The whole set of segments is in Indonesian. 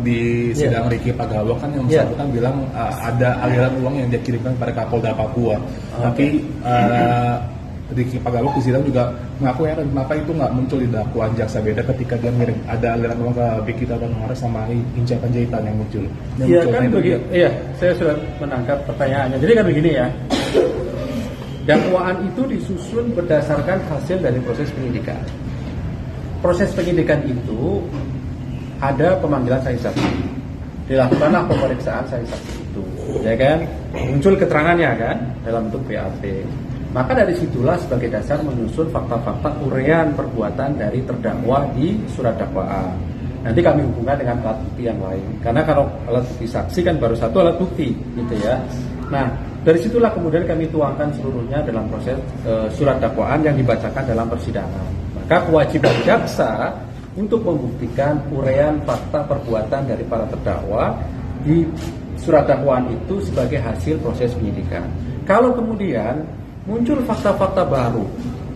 di sidang Ricky Pagawak kan yang bersangkutan bilang ada aliran uang yang dia kirimkan kepada Kapolda Papua. Tapi Ricky Pagawak di sidang juga mengaku ya kenapa itu nggak muncul di dakwaan jaksa beda ketika dia ngirim ada aliran uang ke Bekita Tanahara sama Hinca Panjaitan yang muncul. Iya kan begini. Iya, saya sudah menangkap pertanyaannya. Jadi kan begini ya. Dakwaan itu disusun berdasarkan hasil dari proses penyidikan. Proses penyidikan itu ada pemanggilan saksi-saksi, dilakukanlah pemeriksaan saksi-saksi itu, ya kan, muncul keterangannya kan dalam bentuk BAP. Maka dari situlah sebagai dasar menyusun fakta-fakta uraian perbuatan dari terdakwa di surat dakwaan. Nanti kami hubungkan dengan alat bukti yang lain, karena kalau alat bukti saksi kan baru satu alat bukti, gitu ya. Nah, dari situlah kemudian kami tuangkan seluruhnya dalam proses surat dakwaan yang dibacakan dalam persidangan. Maka kewajiban jaksa untuk membuktikan uraian fakta perbuatan dari para terdakwa di surat dakwaan itu sebagai hasil proses penyidikan. Kalau kemudian muncul fakta-fakta baru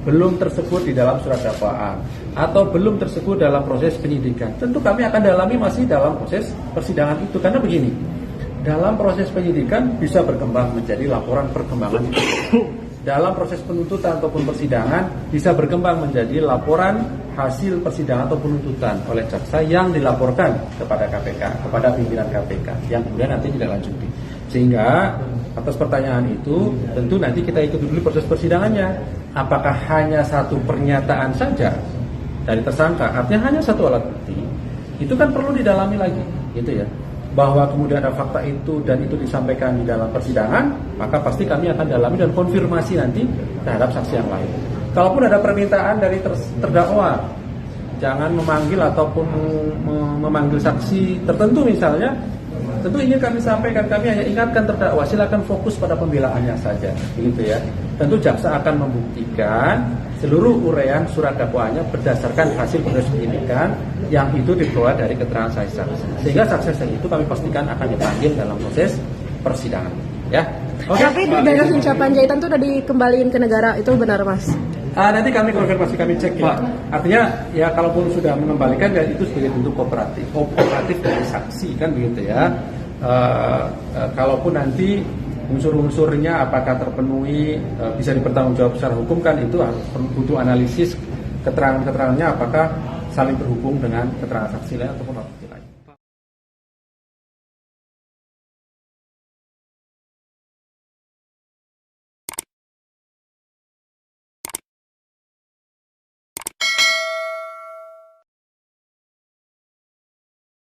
belum tersebut di dalam surat dakwaan atau belum tersebut dalam proses penyidikan, tentu kami akan dalami masih dalam proses persidangan itu. Karena begini, dalam proses penyidikan bisa berkembang menjadi laporan perkembangan itu. Dalam proses penuntutan ataupun persidangan bisa berkembang menjadi laporan hasil persidangan atau penuntutan oleh jaksa yang dilaporkan kepada KPK, kepada pimpinan KPK, yang kemudian nanti tidak lanjuti. Sehingga atas pertanyaan itu tentu nanti kita ikuti dulu proses persidangannya. Apakah hanya satu pernyataan saja dari tersangka, artinya hanya satu alat bukti, itu kan perlu didalami lagi, gitu ya. Bahwa kemudian ada fakta itu dan itu disampaikan di dalam persidangan, maka pasti kami akan dalami dan konfirmasi nanti terhadap saksi yang lain. Kalaupun ada permintaan dari terdakwa, jangan memanggil ataupun memanggil saksi tertentu misalnya, tentu ini kami sampaikan, kami hanya ingatkan terdakwa, silakan fokus pada pembelaannya saja, gitu ya. Tentu jaksa akan membuktikan seluruh uraian surat dakwaannya berdasarkan hasil proses penyidikan yang itu diperoleh dari keterangan saksi-saksi. Sehingga saksi-saksi itu kami pastikan akan dipanggil dalam proses persidangan. Ya. Oke. Tapi dari Hinca Panjaitan itu udah dikembaliin ke negara, itu benar Mas? Nanti kami konfirmasi, kami cek ya. Artinya ya kalaupun sudah mengembalikan ya itu sebagai bentuk kooperatif dari saksi kan begitu ya. Kalaupun nanti unsur-unsurnya apakah terpenuhi bisa dipertanggungjawab secara hukum kan itu butuh analisis keterangan-keterangannya apakah saling terhubung dengan keterangan saksi lain ataupun